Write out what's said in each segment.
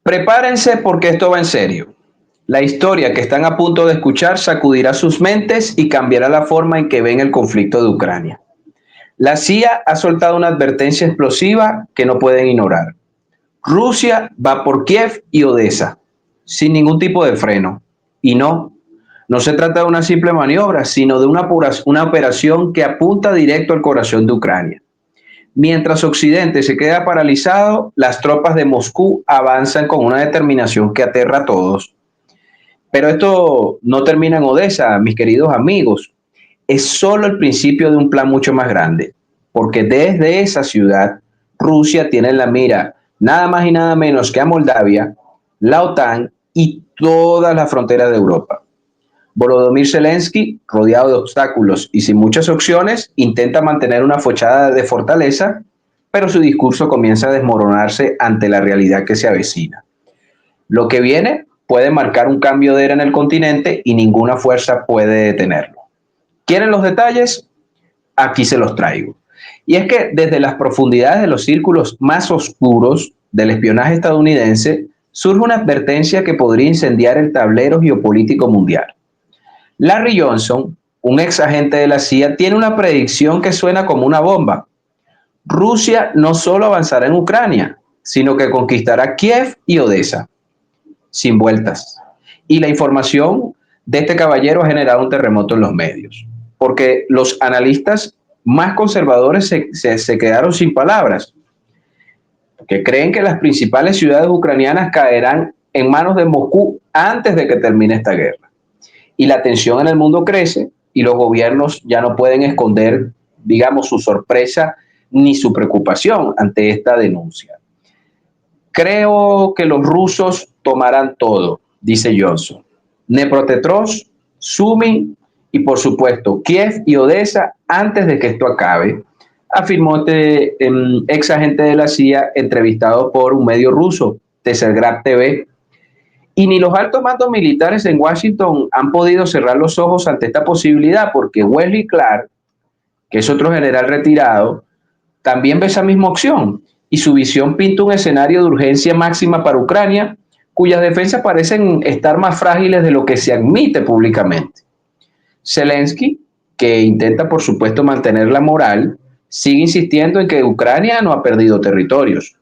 Prepárense porque esto va en serio. La historia que están a punto de escuchar sacudirá sus mentes y cambiará la forma en que ven el conflicto de Ucrania. La CIA ha soltado una advertencia explosiva que no pueden ignorar. Rusia va por Kiev y Odessa, sin ningún tipo de freno. Y no se trata de una simple maniobra, sino de una operación que apunta directo al corazón de Ucrania. Mientras Occidente se queda paralizado, las tropas de Moscú avanzan con una determinación que aterra a todos. Pero esto no termina en Odessa, mis queridos amigos. Es solo el principio de un plan mucho más grande, porque desde esa ciudad, Rusia tiene en la mira nada más y nada menos que a Moldavia, la OTAN y todas las fronteras de Europa. Volodymyr Zelensky, rodeado de obstáculos y sin muchas opciones, intenta mantener una fachada de fortaleza, pero su discurso comienza a desmoronarse ante la realidad que se avecina. Lo que viene puede marcar un cambio de era en el continente y ninguna fuerza puede detenerlo. ¿Quieren los detalles? Aquí se los traigo. Y es que desde las profundidades de los círculos más oscuros del espionaje estadounidense surge una advertencia que podría incendiar el tablero geopolítico mundial. Larry Johnson, un ex agente de la CIA, tiene una predicción que suena como una bomba. Rusia no solo avanzará en Ucrania, sino que conquistará Kiev y Odessa, sin vueltas. Y la información de este caballero ha generado un terremoto en los medios, porque los analistas más conservadores se quedaron sin palabras, que creen que las principales ciudades ucranianas caerán en manos de Moscú antes de que termine esta guerra. Y la tensión en el mundo crece y los gobiernos ya no pueden esconder, digamos, su sorpresa ni su preocupación ante esta denuncia. Creo que los rusos tomarán todo, dice Johnson. Dnepropetrovsk, Sumy y por supuesto Kiev y Odessa antes de que esto acabe, afirmó este ex agente de la CIA entrevistado por un medio ruso, Tselgrad TV. Y ni los altos mandos militares en Washington han podido cerrar los ojos ante esta posibilidad, porque Wesley Clark, que es otro general retirado, también ve esa misma opción y su visión pinta un escenario de urgencia máxima para Ucrania, cuyas defensas parecen estar más frágiles de lo que se admite públicamente. Zelensky, que intenta por supuesto mantener la moral, sigue insistiendo en que Ucrania no ha perdido territorios,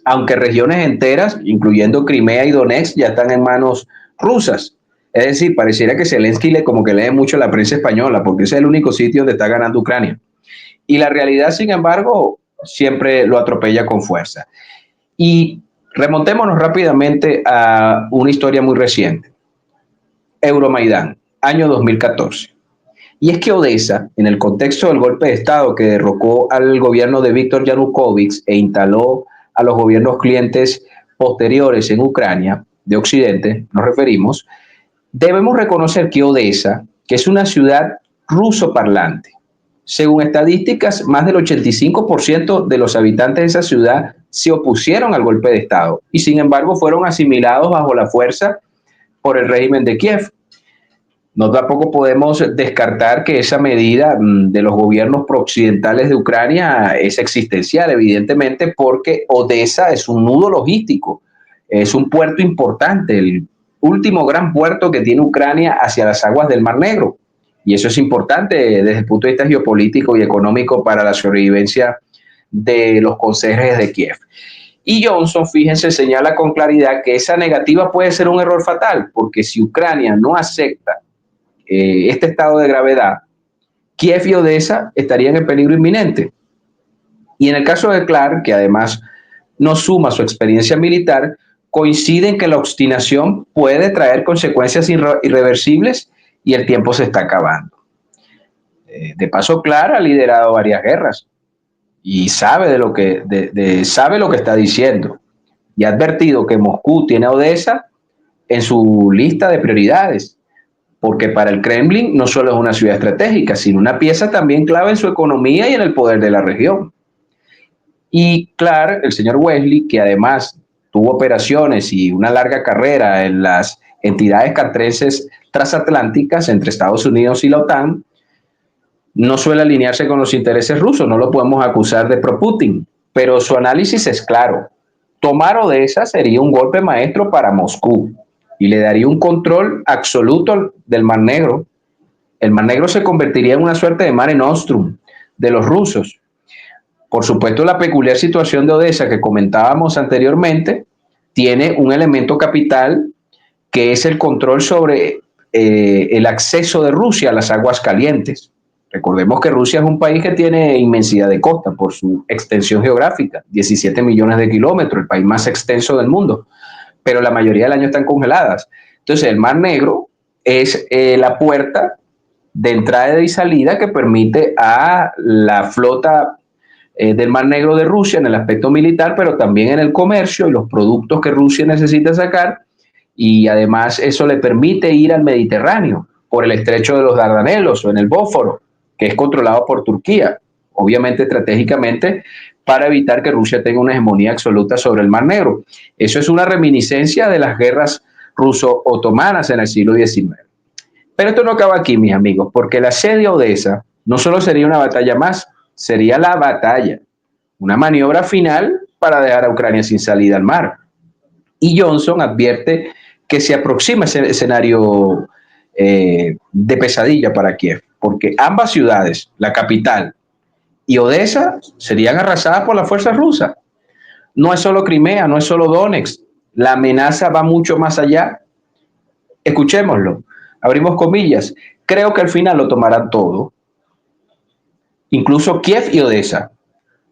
aunque regiones enteras, incluyendo Crimea y Donetsk, ya están en manos rusas. Es decir, pareciera que Zelensky como que lee mucho la prensa española, porque ese es el único sitio donde está ganando Ucrania. Y la realidad, sin embargo, siempre lo atropella con fuerza. Y remontémonos rápidamente a una historia muy reciente. Euromaidán, año 2014. Y es que Odessa, en el contexto del golpe de Estado que derrocó al gobierno de Víctor Yanukovych e instaló a los gobiernos clientes posteriores en Ucrania, de Occidente, nos referimos, debemos reconocer que Odessa, que es una ciudad ruso parlante, según estadísticas, más del 85% de los habitantes de esa ciudad se opusieron al golpe de Estado y sin embargo fueron asimilados bajo la fuerza por el régimen de Kiev. No tampoco podemos descartar que esa medida de los gobiernos prooccidentales de Ucrania es existencial, evidentemente, porque Odessa es un nudo logístico, es un puerto importante, el último gran puerto que tiene Ucrania hacia las aguas del Mar Negro. Y eso es importante desde el punto de vista geopolítico y económico para la sobrevivencia de los conserjes de Kiev. Y Johnson, fíjense, señala con claridad que esa negativa puede ser un error fatal, porque si Ucrania no acepta este estado de gravedad, Kiev y Odessa estarían en peligro inminente. Y en el caso de Clark, que además no suma su experiencia militar, coincide en que la obstinación puede traer consecuencias irreversibles y el tiempo se está acabando. De paso, Clark ha liderado varias guerras y sabe sabe lo que está diciendo. Y ha advertido que Moscú tiene a Odessa en su lista de prioridades, porque para el Kremlin no solo es una ciudad estratégica, sino una pieza también clave en su economía y en el poder de la región. Y claro, el señor Wesley, que además tuvo operaciones y una larga carrera en las entidades castrenses transatlánticas entre Estados Unidos y la OTAN, no suele alinearse con los intereses rusos, no lo podemos acusar de pro-Putin, pero su análisis es claro. Tomar Odessa sería un golpe maestro para Moscú y le daría un control absoluto del Mar Negro. El Mar Negro se convertiría en una suerte de Mare Nostrum de los rusos. Por supuesto, la peculiar situación de Odessa que comentábamos anteriormente tiene un elemento capital que es el control sobre el acceso de Rusia a las aguas calientes. Recordemos que Rusia es un país que tiene inmensidad de costa por su extensión geográfica, 17 millones de kilómetros, el país más extenso del mundo, pero la mayoría del año están congeladas. Entonces, el Mar Negro es la puerta de entrada y salida que permite a la flota del Mar Negro de Rusia en el aspecto militar, pero también en el comercio y los productos que Rusia necesita sacar, y además eso le permite ir al Mediterráneo por el estrecho de los Dardanelos o en el Bósforo, que es controlado por Turquía, obviamente estratégicamente para evitar que Rusia tenga una hegemonía absoluta sobre el Mar Negro. Eso es una reminiscencia de las guerras ruso-otomanas en el siglo XIX. Pero esto no acaba aquí, mis amigos, porque el asedio a Odessa no solo sería una batalla más, sería la batalla, una maniobra final para dejar a Ucrania sin salida al mar. Y Johnson advierte que se aproxima ese escenario de pesadilla para Kiev, porque ambas ciudades, la capital y Odessa, serían arrasadas por las fuerzas rusas. No es solo Crimea, no es solo Donetsk, la amenaza va mucho más allá. Escuchémoslo, abrimos comillas, creo que al final lo tomarán todo, incluso Kiev y Odessa,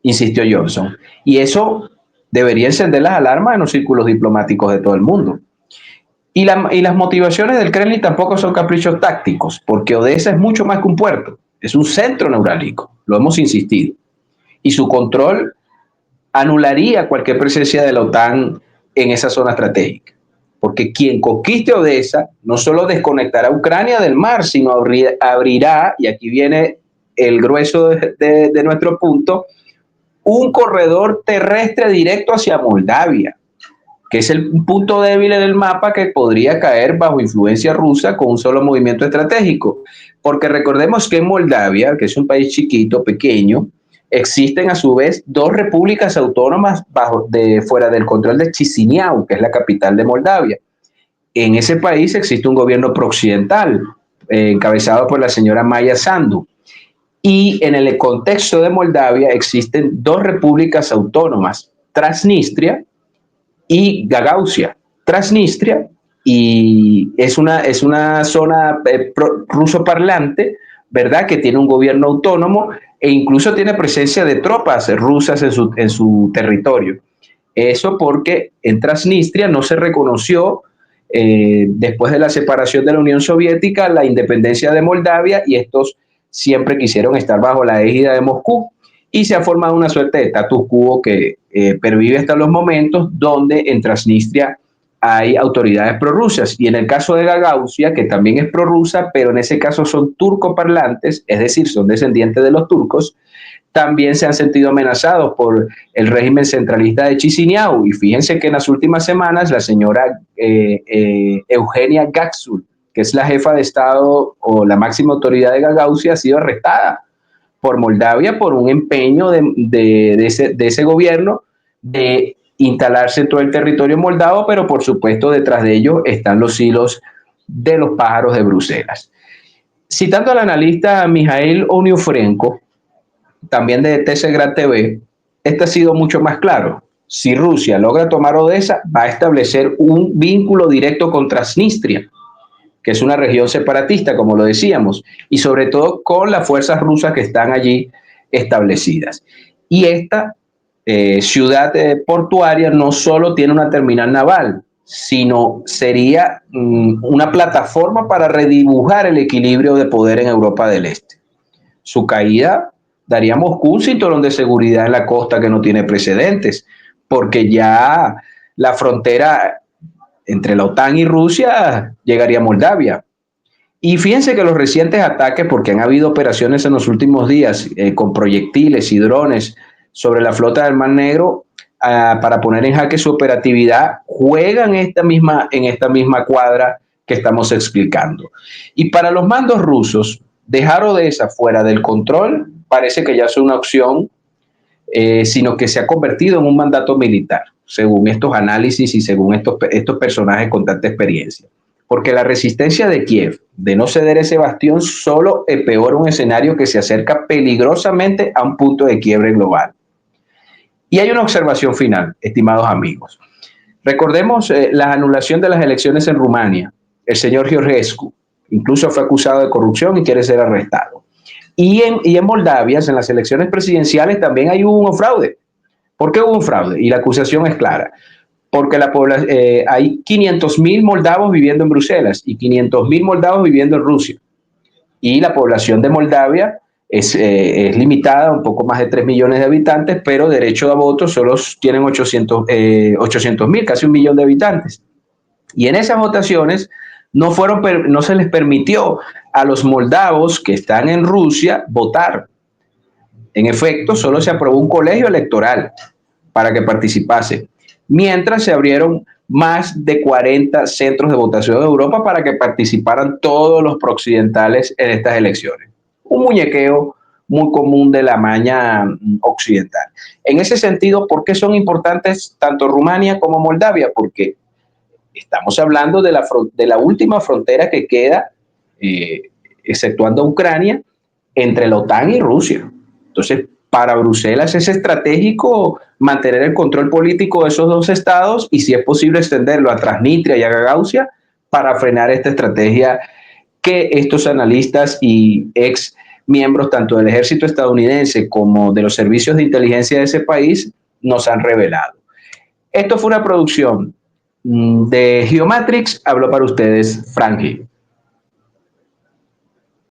insistió Johnson. Y eso debería encender las alarmas en los círculos diplomáticos de todo el mundo. Y las motivaciones del Kremlin tampoco son caprichos tácticos, porque Odessa es mucho más que un puerto, es un centro neurálgico, lo hemos insistido. Y su control anularía cualquier presencia de la OTAN en esa zona estratégica. Porque quien conquiste Odessa no solo desconectará a Ucrania del mar, sino abrirá, y aquí viene el grueso de nuestro punto, un corredor terrestre directo hacia Moldavia, que es el punto débil en el mapa que podría caer bajo influencia rusa con un solo movimiento estratégico. Porque recordemos que en Moldavia, que es un país chiquito, pequeño, existen a su vez dos repúblicas autónomas fuera del control de Chisinau, que es la capital de Moldavia. En ese país existe un gobierno prooccidental, encabezado por la señora Maya Sandu. Y en el contexto de Moldavia existen dos repúblicas autónomas, Transnistria y Gagausia. Transnistria y es una zona ruso parlante, ¿verdad? Que tiene un gobierno autónomo e incluso tiene presencia de tropas rusas en su territorio. Eso porque en Transnistria no se reconoció después de la separación de la Unión Soviética la independencia de Moldavia y estos siempre quisieron estar bajo la égida de Moscú y se ha formado una suerte de status quo que pervive hasta los momentos donde en Transnistria hay autoridades prorrusas y en el caso de Gagausia, que también es prorrusa, pero en ese caso son turcoparlantes, es decir, son descendientes de los turcos, también se han sentido amenazados por el régimen centralista de Chisinau. Y fíjense que en las últimas semanas la señora Eugenia Gatsul, que es la jefa de Estado o la máxima autoridad de Gagausia, ha sido arrestada por Moldavia por un empeño de ese gobierno de instalarse en todo el territorio moldavo, pero por supuesto detrás de ellos están los hilos de los pájaros de Bruselas. Citando al analista Mijail Oniufrenko, también de TSGRAD TV, este ha sido mucho más claro. Si Rusia logra tomar Odessa, va a establecer un vínculo directo con Transnistria, que es una región separatista, como lo decíamos, y sobre todo con las fuerzas rusas que están allí establecidas. Y esta ciudad portuaria no solo tiene una terminal naval, sino sería una plataforma para redibujar el equilibrio de poder en Europa del Este. Su caída daría a Moscú un cinturón de seguridad en la costa que no tiene precedentes, porque ya la frontera entre la OTAN y Rusia llegaría a Moldavia. Y fíjense que los recientes ataques, porque han habido operaciones en los últimos días con proyectiles y drones sobre la flota del Mar Negro para poner en jaque su operatividad, juegan en esta misma cuadra que estamos explicando. Y para los mandos rusos, dejar Odessa fuera del control parece que ya es una opción, sino que se ha convertido en un mandato militar. según estos análisis y según estos personajes con tanta experiencia. Porque la resistencia de Kiev de no ceder ese bastión solo empeora un escenario que se acerca peligrosamente a un punto de quiebre global. Y hay una observación final, estimados amigos. Recordemos la anulación de las elecciones en Rumania. El señor Georgescu incluso fue acusado de corrupción y quiere ser arrestado. Y en Moldavia, en las elecciones presidenciales, también hubo un fraude. ¿Por qué hubo un fraude? Y la acusación es clara. Porque hay 500.000 moldavos viviendo en Bruselas y 500.000 moldavos viviendo en Rusia. Y la población de Moldavia es limitada, un poco más de 3 millones de habitantes, pero derecho a voto solo tienen 800.000, casi 1 millón de habitantes. Y en esas votaciones no se les permitió a los moldavos que están en Rusia votar. En efecto, solo se aprobó un colegio electoral para que participase, mientras se abrieron más de 40 centros de votación en Europa para que participaran todos los prooccidentales en estas elecciones. Un muñequeo muy común de la maña occidental. En ese sentido, ¿por qué son importantes tanto Rumania como Moldavia? Porque estamos hablando de la última frontera que queda, exceptuando Ucrania, entre la OTAN y Rusia. Entonces, para Bruselas es estratégico mantener el control político de esos dos estados y, si es posible, extenderlo a Transnistria y a Gagauzia para frenar esta estrategia que estos analistas y ex miembros tanto del ejército estadounidense como de los servicios de inteligencia de ese país nos han revelado. Esto fue una producción de Geomatrix. Habló para ustedes Frankie.